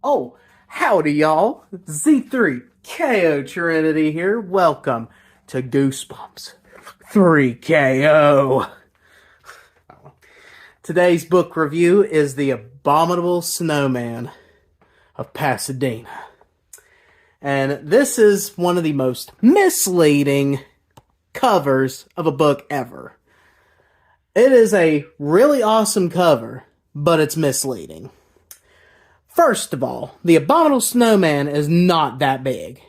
Oh, howdy, y'all. Z3KO Trinity here. Welcome to Goosebumps 3KO. Today's book review is The Abominable Snowman of Pasedena. And this is one of the most misleading covers of a book ever. It is a really awesome cover, but it's misleading. First of all, the Abominable Snowman is not that big.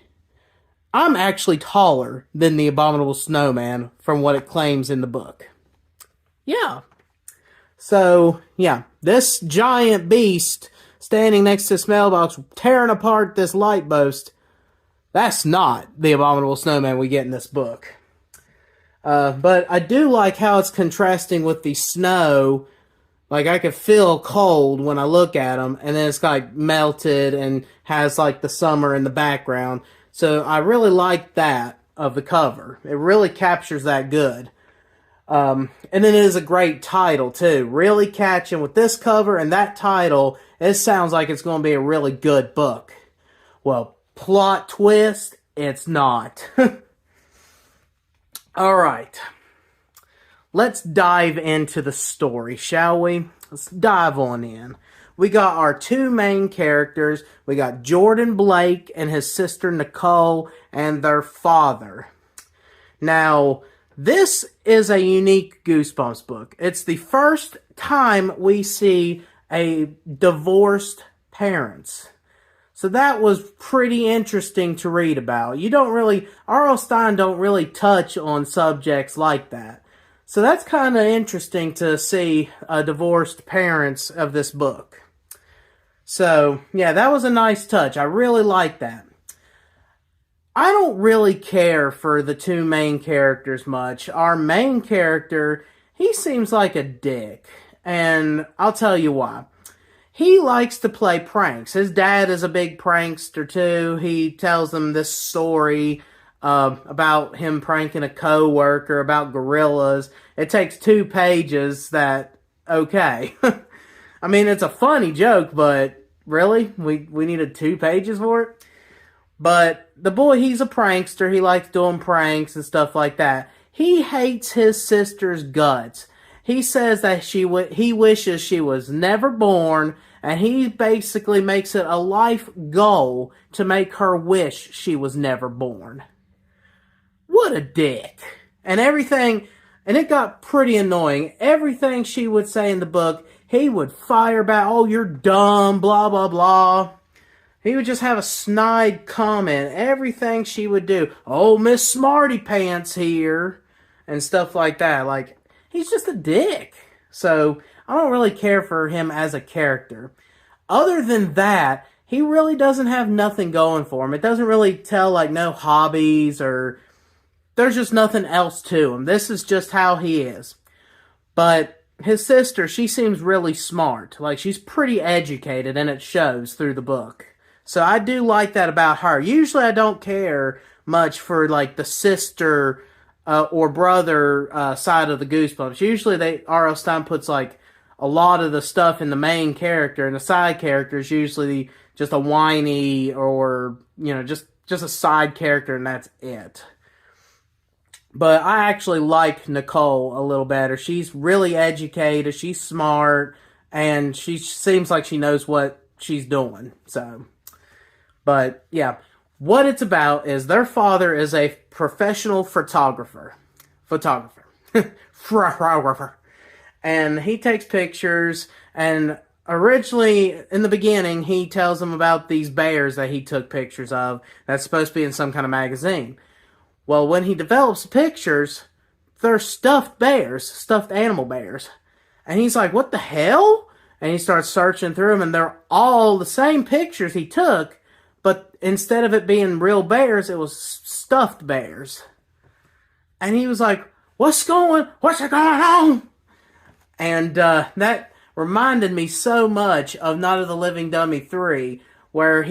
I'm actually taller than the Abominable Snowman from what it claims in the book. Yeah. So, yeah, this giant beast standing next to this mailbox tearing apart this light post, that's not the Abominable Snowman we get in this book. But I do like how it's contrasting with the snow. Like, I could feel cold when I look at them, and then it's, like, melted and has, like, the summer in the background. So I really like that of the cover. It really captures that good. And it is a great title, too. Really catching with this cover and that title, it sounds like it's going to be a really good book. Well, plot twist, it's not. Alright. Let's dive into the story, shall we? Let's dive on in. We got our two main characters. We got Jordan Blake and his sister Nicole and their father. Now, this is a unique Goosebumps book. It's the first time we see a divorced parents. So that was pretty interesting to read about. R.L. Stine don't really touch on subjects like that. So that's kind of interesting to see divorced parents of this book. So, yeah, that was a nice touch. I really like that. I don't really care for the two main characters much. Our main character, he seems like a dick. And I'll tell you why. He likes to play pranks. His dad is a big prankster, too. He tells them this story about him pranking a coworker about gorillas. It takes 2 pages that, okay. I mean, it's a funny joke, but really? We needed 2 pages for it? But the boy, he's a prankster. He likes doing pranks and stuff like that. He hates his sister's guts. He says that he wishes she was never born, and he basically makes it a life goal to make her wish she was never born. What a dick. And it got pretty annoying. Everything she would say in the book, he would fire back, oh, you're dumb, blah, blah, blah. He would just have a snide comment. Everything she would do, oh, Miss Smarty Pants here, and stuff like that. Like, he's just a dick. So, I don't really care for him as a character. Other than that, he really doesn't have nothing going for him. It doesn't really tell, like, no hobbies or there's just nothing else to him. This is just how he is. But his sister, she seems really smart. Like, she's pretty educated, and it shows through the book. So I do like that about her. Usually I don't care much for, like, the sister or brother side of the Goosebumps. Usually R.L. Stine puts, like, a lot of the stuff in the main character, and the side character is usually just a whiny or, just a side character, and that's it. But I actually like Nicole a little better. She's really educated, she's smart, and she seems like she knows what she's doing. So, but yeah, what it's about is their father is a professional photographer. And he takes pictures, and originally, in the beginning, he tells them about these bears that he took pictures of that's supposed to be in some kind of magazine. Well, when he develops pictures, they're stuffed bears, stuffed animal bears. And he's like, what the hell? And he starts searching through them, and they're all the same pictures he took, but instead of it being real bears, it was stuffed bears. And he was like, what's going on? And that reminded me so much of Night of the Living Dummy 3, where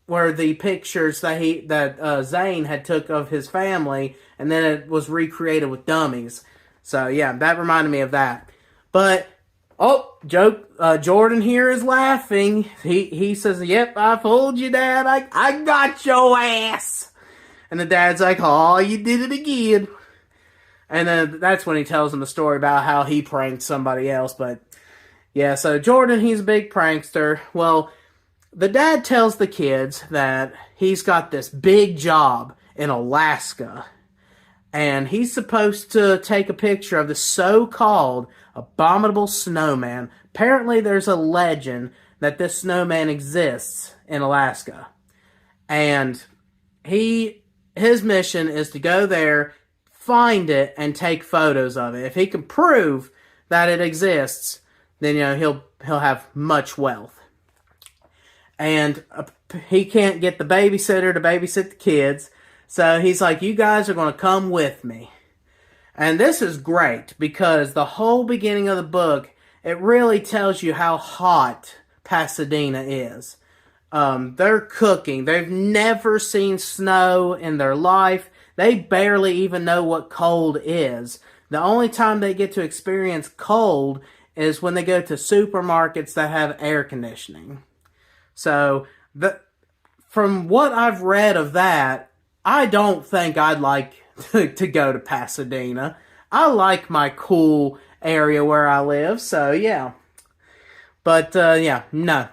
where the pictures that Zane had took of his family, and then it was recreated with dummies. So yeah, that reminded me of that. But Jordan here is laughing. He says, "Yep, I fooled you, Dad. I got your ass." And the dad's like, "Oh, you did it again." And then that's when he tells him the story about how he pranked somebody else. But yeah, so Jordan, he's a big prankster. Well, the dad tells the kids that he's got this big job in Alaska. And he's supposed to take a picture of the so-called Abominable Snowman. Apparently there's a legend that this snowman exists in Alaska. And his mission is to go there, find it, and take photos of it. If he can prove that it exists, then he'll have much wealth. And he can't get the babysitter to babysit the kids, so he's like, "You guys are going to come with me." And this is great because the whole beginning of the book, it really tells you how hot Pasedena is. They're cooking. They've never seen snow in their life. They barely even know what cold is. The only time they get to experience cold is when they go to supermarkets that have air conditioning. So, from what I've read of that, I don't think I'd like to go to Pasedena. I like my cool area where I live, so yeah. But, no.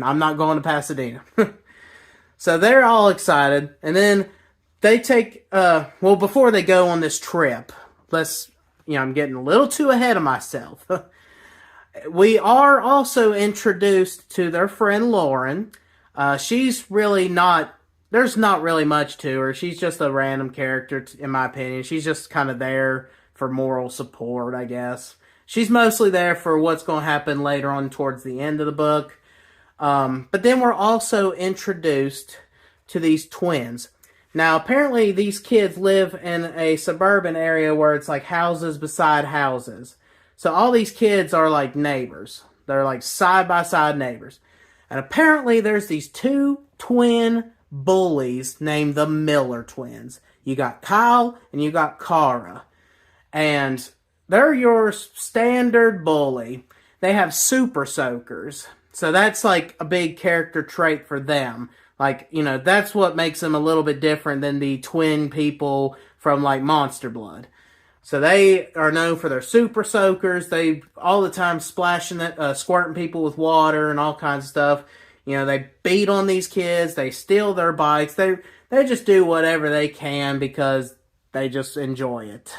I'm not going to Pasedena. So they're all excited, and then they take, before they go on this trip, I'm getting a little too ahead of myself. We are also introduced to their friend Lauren. She's really not, there's not really much to her. She's just a random character, in my opinion. She's just kind of there for moral support, I guess. She's mostly there for what's going to happen later on towards the end of the book. But then we're also introduced to these twins. Now, apparently these kids live in a suburban area where it's like houses beside houses. So all these kids are like neighbors. They're like side-by-side neighbors. And apparently there's these two twin bullies named the Miller twins. You got Kyle and you got Kara. And they're your standard bully. They have super soakers. So that's like a big character trait for them. Like, that's what makes them a little bit different than the twin people from like Monster Blood. So they are known for their super soakers. They all the time squirting people with water and all kinds of stuff. They beat on these kids. They steal their bikes. They just do whatever they can because they just enjoy it.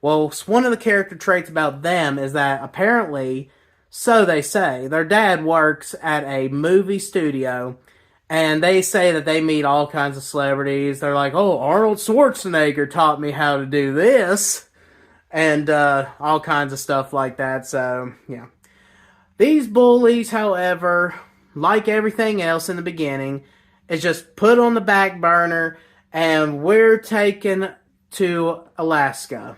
Well, one of the character traits about them is that apparently, so they say, their dad works at a movie studio, and they say that they meet all kinds of celebrities. They're like, "Oh, Arnold Schwarzenegger taught me how to do this," and all kinds of stuff like that. So, yeah. These bullies, however, like everything else in the beginning, is just put on the back burner, and we're taken to Alaska,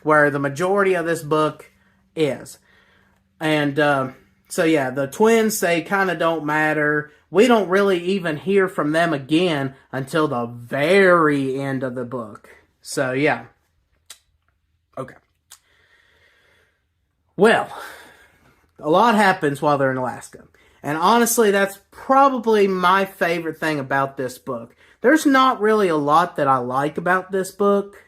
where the majority of this book is. And so yeah, the twins, they kind of don't matter. We don't really even hear from them again until the very end of the book. So yeah. Okay. Well, a lot happens while they're in Alaska. And honestly, that's probably my favorite thing about this book. There's not really a lot that I like about this book,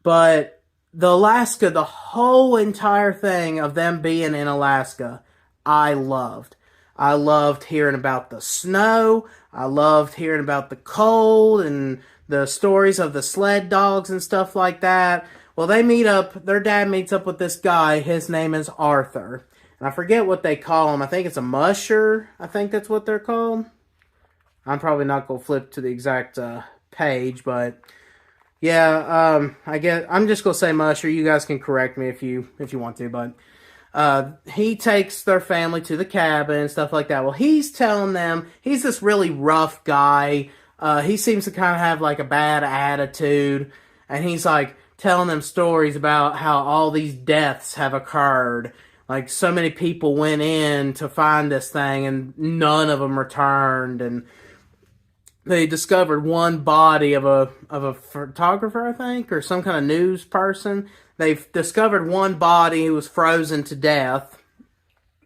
but the whole entire thing of them being in Alaska, I loved. I loved hearing about the snow. I loved hearing about the cold and the stories of the sled dogs and stuff like that. Well, their dad meets up with this guy. His name is Arthur. And I forget what they call him. I think it's a musher. I think that's what they're called. I'm probably not going to flip to the exact page, but yeah, I guess I'm just gonna say musher. You guys can correct me if you want to, but he takes their family to the cabin and stuff like that. Well, he's telling them he's this really rough guy. He seems to kind of have like a bad attitude, and he's like telling them stories about how all these deaths have occurred. Like so many people went in to find this thing, and none of them returned, and they discovered one body of a photographer, I think, or some kind of news person. They've discovered one body who was frozen to death.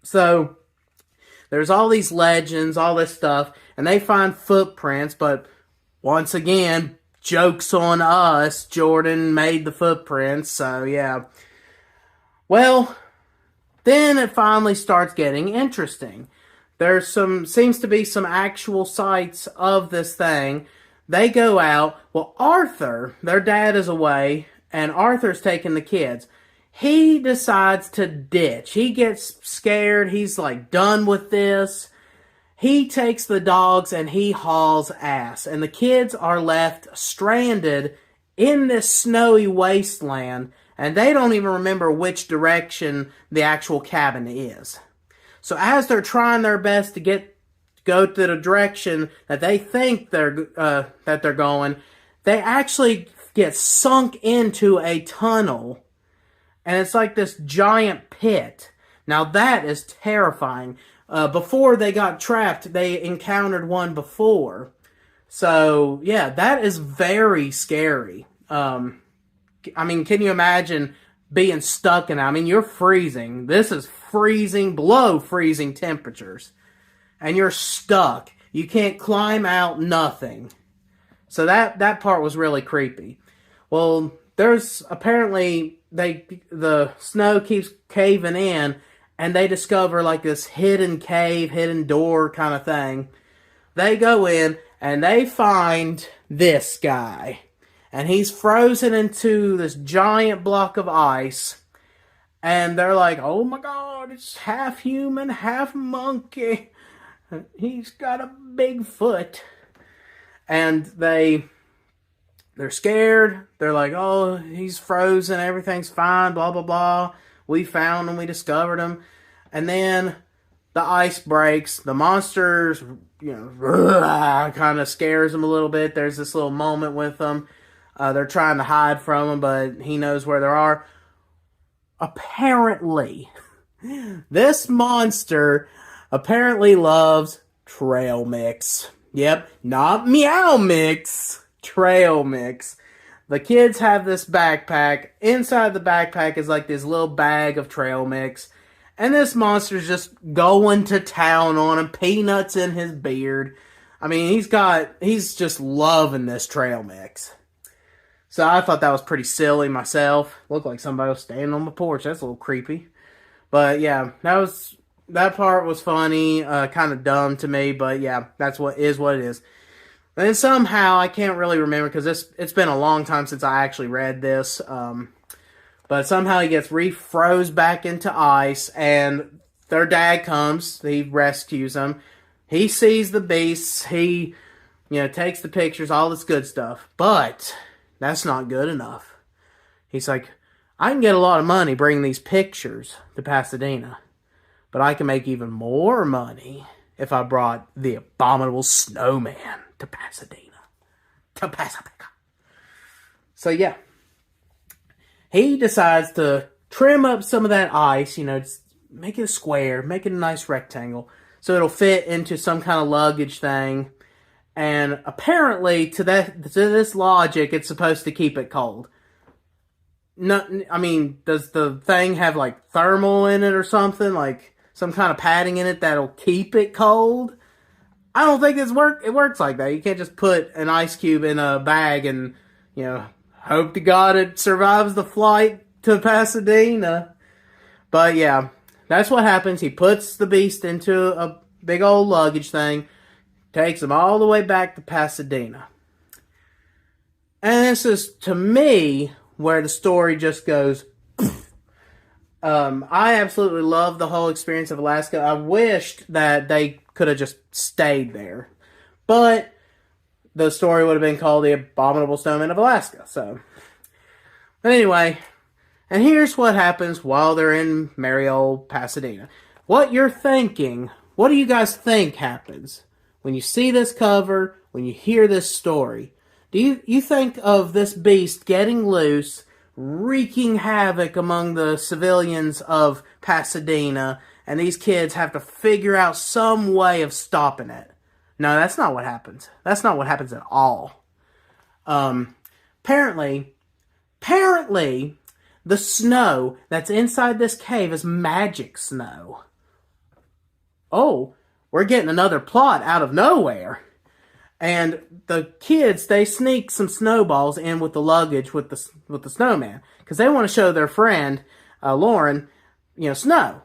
So there's all these legends, all this stuff, and they find footprints, but once again, joke's on us. Jordan made the footprints, so yeah. Well, then it finally starts getting interesting. Seems to be some actual sights of this thing. They go out. Well, Arthur, their dad is away, and Arthur's taking the kids. He decides to ditch. He gets scared. He's like done with this. He takes the dogs and he hauls ass. And the kids are left stranded in this snowy wasteland. And they don't even remember which direction the actual cabin is. So as they're trying their best to go to the direction that they think they're going, they actually get sunk into a tunnel. And it's like this giant pit. Now that is terrifying. Before they got trapped, they encountered one before. So, yeah, that is very scary. I mean, can you imagine being stuck in it? I mean, you're freezing. This is freezing, below freezing temperatures. And you're stuck. You can't climb out, nothing. So that part was really creepy. Well, there's apparently the snow keeps caving in, and they discover like this hidden cave, hidden door kind of thing. They go in and they find this guy, and he's frozen into this giant block of ice. And they're like, "Oh my God, it's half human, half monkey. He's got a big foot." And they're scared. They're like, "Oh, he's frozen. Everything's fine, blah, blah, blah. We found him. We discovered him." And then the ice breaks. The monsters, kind of scares them a little bit. There's this little moment with them. They're trying to hide from him, but he knows where they are. Apparently, this monster apparently loves trail mix. Yep, not meow mix. Trail mix. The kids have this backpack. Inside the backpack is like this little bag of trail mix. And this monster's just going to town on him. Peanuts in his beard. I mean, he's just loving this trail mix. So I thought that was pretty silly myself. Looked like somebody was standing on the porch. That's a little creepy. But yeah, that part was funny. Kind of dumb to me. But yeah, that's what it is. And then somehow, I can't really remember because it's been a long time since I actually read this. But somehow he gets refroze back into ice, and their dad comes. He rescues them. He sees the beasts. He, takes the pictures, all this good stuff. But that's not good enough. He's like, "I can get a lot of money bringing these pictures to Pasadena, but I can make even more money if I brought the Abominable Snowman to Pasadena. To Pasadena." So yeah. He decides to trim up some of that ice, just make it a square, make it a nice rectangle, so it'll fit into some kind of luggage thing. And apparently, to this logic, it's supposed to keep it cold. No, I mean, does the thing have like thermal in it or something? Like some kind of padding in it that'll keep it cold? I don't think it works like that. You can't just put an ice cube in a bag and, hope to God it survives the flight to Pasadena. But yeah, that's what happens. He puts the beast into a big old luggage thing, takes him all the way back to Pasadena. And this is, to me, where the story just goes. I absolutely love the whole experience of Alaska. I wished that they could have just stayed there. But the story would have been called The Abominable Snowman of Alaska. But anyway, and here's what happens while they're in merry old Pasadena. What you're thinking, what do you guys think happens when you see this cover, when you hear this story? Do you think of this beast getting loose, wreaking havoc among the civilians of Pasadena, and these kids have to figure out some way of stopping it? No, that's not what happens. That's not what happens at all. Apparently, the snow that's inside this cave is magic snow. Oh, we're getting another plot out of nowhere. And the kids, they sneak some snowballs in with the luggage with the snowman because they want to show their friend Lauren, snow.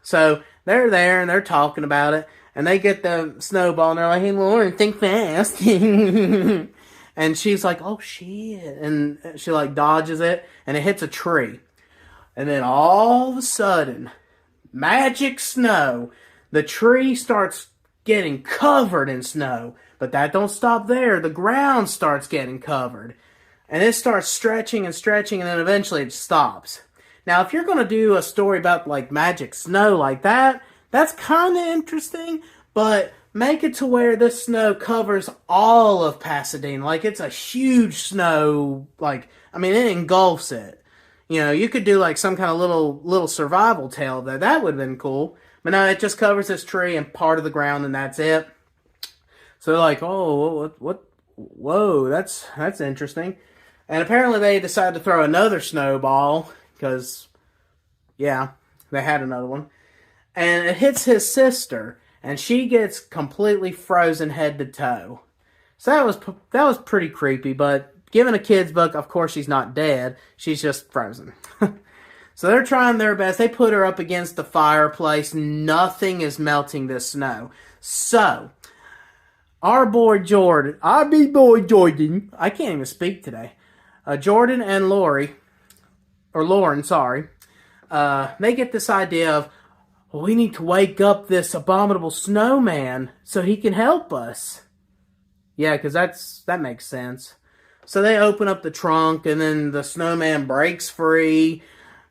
So they're there and they're talking about it, and they get the snowball and they're like, "Hey, Lauren, think fast." And she's like, "Oh shit!" And she like dodges it, and it hits a tree. And then all of a sudden, magic snow. The tree starts getting covered in snow. But that don't stop there. The ground starts getting covered. And it starts stretching and stretching, and then eventually it stops. Now, if you're going to do a story about, like, magic snow like that, that's kind of interesting. But make it to where this snow covers all of Pasadena. Like, it's a huge snow. Like, I mean, it engulfs it. You could do, like, some kind of little survival tale of that. That would have been cool. But no, it just covers this tree and part of the ground, and that's it. So they're like, "Oh, what? Whoa, that's interesting." And apparently they decided to throw another snowball because, yeah, they had another one. And it hits his sister, and she gets completely frozen head to toe. So that was pretty creepy, but given a kid's book, of course she's not dead. She's just frozen. So they're trying their best. They put her up against the fireplace. Nothing is melting this snow. So our boy Jordan, I can't even speak today. Jordan and Lauren, they get this idea of, well, we need to wake up this abominable snowman so he can help us. Yeah, because that makes sense. So they open up the trunk, and then the snowman breaks free.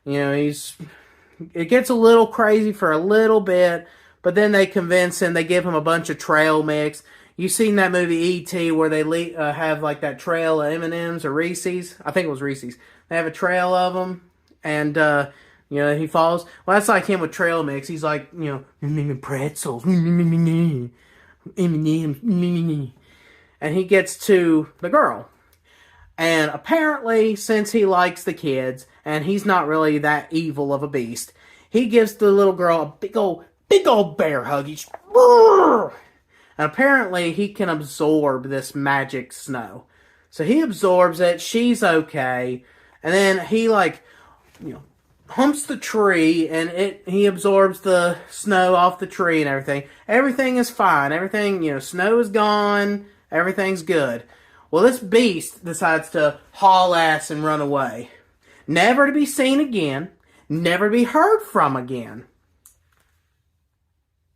It gets a little crazy for a little bit, but then they convince him. They give him a bunch of trail mix. You seen that movie E.T. where they have like that trail of M&Ms or Reese's? I think it was Reese's. They have a trail of them, and he falls. Well, that's like him with trail mix. He's like, pretzels, M&Ms, and he gets to the girl. And apparently, since he likes the kids, and he's not really that evil of a beast, he gives the little girl a big old bear hug. He's, and apparently, he can absorb this magic snow. So he absorbs it. She's okay. And then he, humps the tree, and he absorbs the snow off the tree and everything. Everything is fine. Everything, snow is gone. Everything's good. Well, this beast decides to haul ass and run away. Never to be seen again. Never to be heard from again.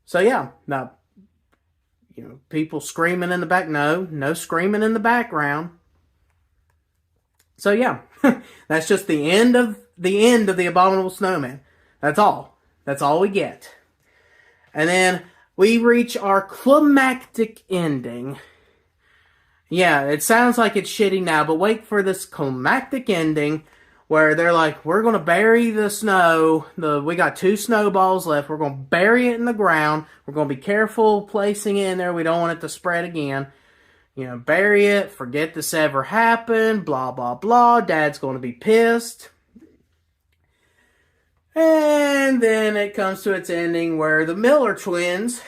So, yeah. Now, people screaming in the back. No screaming in the background. So, yeah. That's just the end of the Abominable Snowman. That's all. That's all we get. And then we reach our climactic ending. Yeah, it sounds like it's shitty now, but wait for this climactic ending where they're like, we're going to bury the snow. We got 2 snowballs left. We're going to bury it in the ground. We're going to be careful placing it in there. We don't want it to spread again. Bury it. Forget this ever happened. Blah, blah, blah. Dad's going to be pissed. And then it comes to its ending where the Miller twins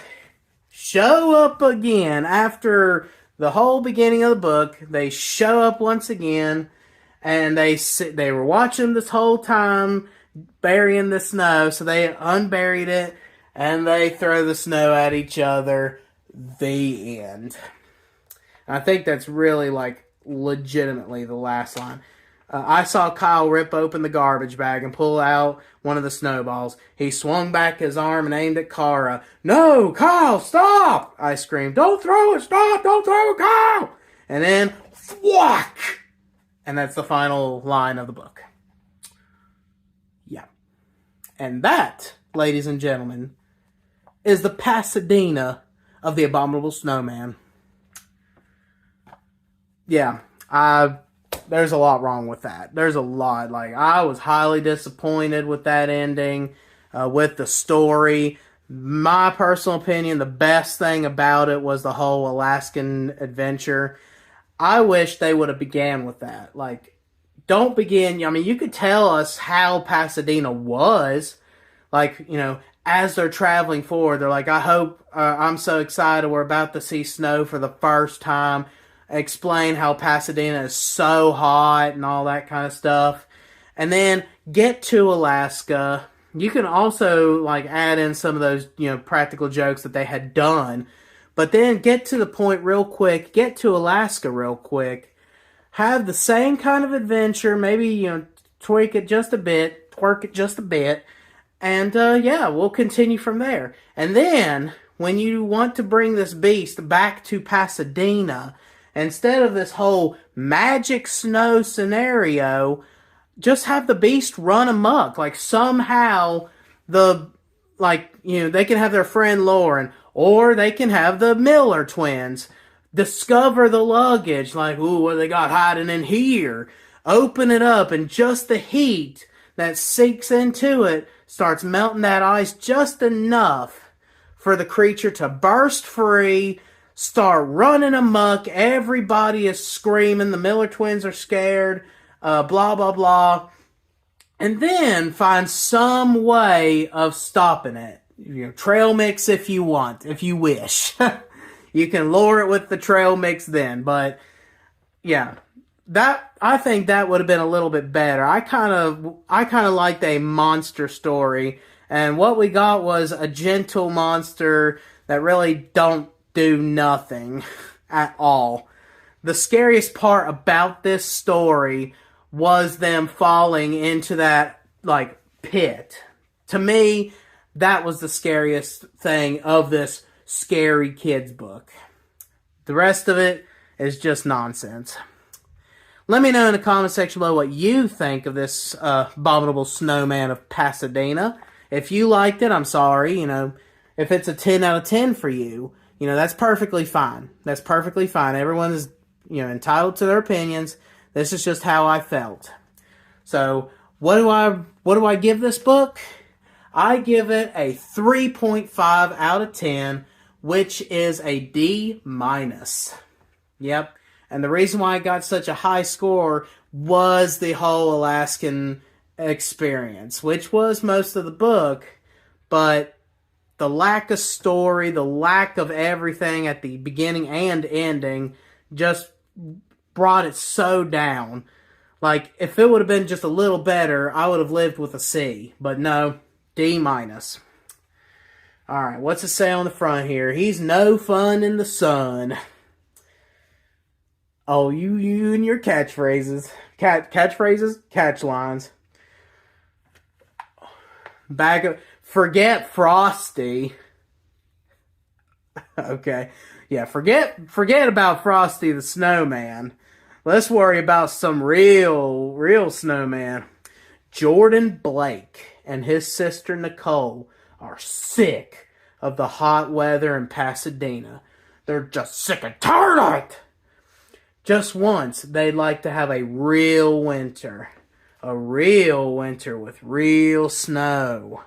show up again after the whole beginning of the book. They show up once again, and they were watching this whole time, burying the snow, so they unburied it, and they throw the snow at each other. The end. I think that's really, legitimately the last line. I saw Kyle rip open the garbage bag and pull out one of the snowballs. He swung back his arm and aimed at Kara. "No, Kyle, stop!" I screamed. "Don't throw it! Stop! Don't throw it, Kyle!" And then, whack! And that's the final line of the book. Yeah. And that, ladies and gentlemen, is the Pasedena of the Abominable Snowman. Yeah, there's a lot wrong with that. There's a lot. I was highly disappointed with that ending, with the story. My personal opinion, the best thing about it was the whole Alaskan adventure. I wish they would have began with that. Like, don't begin. I mean, you could tell us how Pasadena was. Like, as they're traveling forward, they're like, I hope, I'm so excited. We're about to see snow for the first time. Explain how Pasadena is so hot and all that kind of stuff. And then get to Alaska. You can also like add in some of those, practical jokes that they had done. But then get to the point real quick. Get to Alaska real quick. Have the same kind of adventure. Maybe, tweak it just a bit. Twerk it just a bit. And, we'll continue from there. And then, when you want to bring this beast back to Pasadena, instead of this whole magic snow scenario, just have the beast run amok. Like, somehow, they can have their friend Lauren, or they can have the Miller twins discover the luggage. Like, ooh, what they got hiding in here? Open it up, and just the heat that sinks into it starts melting that ice just enough for the creature to burst free, start running amok. Everybody is screaming. The Miller twins are scared. Blah, blah, blah. And then find some way of stopping it. Trail mix if you want, if you wish. You can lure it with the trail mix then. But, yeah. I think that would have been a little bit better. I kind of liked a monster story. And what we got was a gentle monster that really don't do nothing at all. The scariest part about this story was them falling into that, pit. To me, that was the scariest thing of this scary kids book. The rest of it is just nonsense. Let me know in the comment section below what you think of this Abominable Snowman of Pasedena. If you liked it, I'm sorry. If it's a 10 out of 10 for you, that's perfectly fine. That's perfectly fine. Everyone is, entitled to their opinions. This is just how I felt. So, what do I give this book? I give it a 3.5 out of 10, which is a D-. Yep. And the reason why I got such a high score was the whole Alaskan experience, which was most of the book, but the lack of story, the lack of everything at the beginning and ending just brought it so down. Like, if it would have been just a little better, I would have lived with a C. But no, D-. Alright, what's it say on the front here? He's no fun in the sun. Oh, you and your catchphrases. Catchphrases? Catch lines. Forget Frosty. Okay. Yeah, forget about Frosty the Snowman. Let's worry about some real snowman. Jordan Blake and his sister Nicole are sick of the hot weather in Pasadena. They're just sick and tired of it. Just once, they'd like to have a real winter. A real winter with real snow.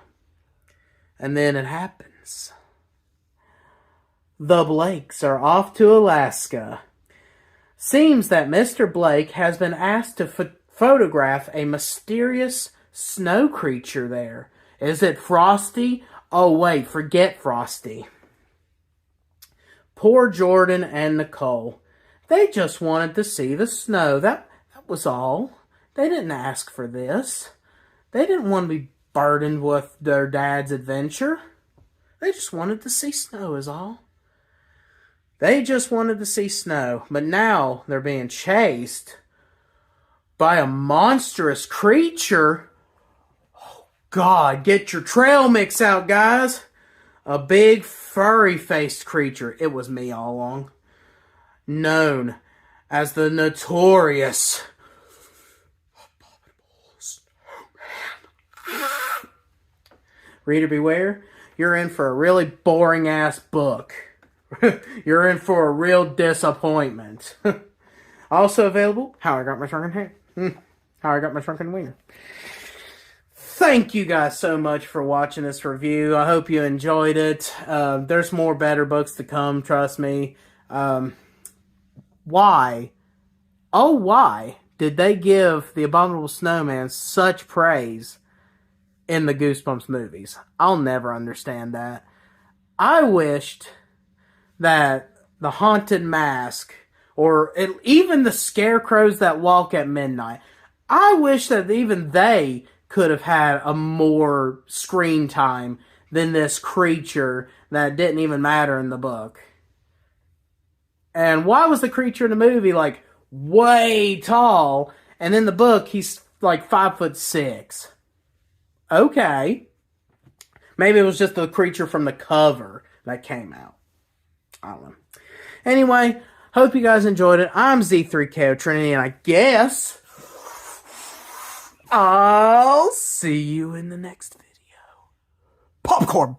And then it happens. The Blakes are off to Alaska. Seems that Mr. Blake has been asked to photograph a mysterious snow creature there. Is it Frosty? Oh wait, forget Frosty. Poor Jordan and Nicole. They just wanted to see the snow. That was all. They didn't ask for this. They didn't want to be burdened with their dad's adventure. They just wanted to see snow is all. They just wanted to see snow. But now they're being chased by a monstrous creature. Oh, God, get your trail mix out, guys. A big, furry-faced creature. It was me all along. Known as the notorious Abominable Snowman. Reader beware, you're in for a really boring-ass book. You're in for a real disappointment. Also available, How I Got My Shrunken Head. How I Got My Shrunken Wiener. thank you guys so much for watching this review. I hope you enjoyed it. There's more better books to come, trust me. Why? Oh, why did they give the Abominable Snowman such praise in the Goosebumps movies? I'll never understand that. I wished that the Haunted Mask, or even the scarecrows that walk at midnight, I wish that even they could have had a more screen time than this creature that didn't even matter in the book. And why was the creature in the movie like way tall, and in the book he's like 5'6"? Okay. Maybe it was just the creature from the cover that came out. I don't know. Anyway, hope you guys enjoyed it. I'm Z3KO Trinity, and I guess I'll see you in the next video. Popcorn!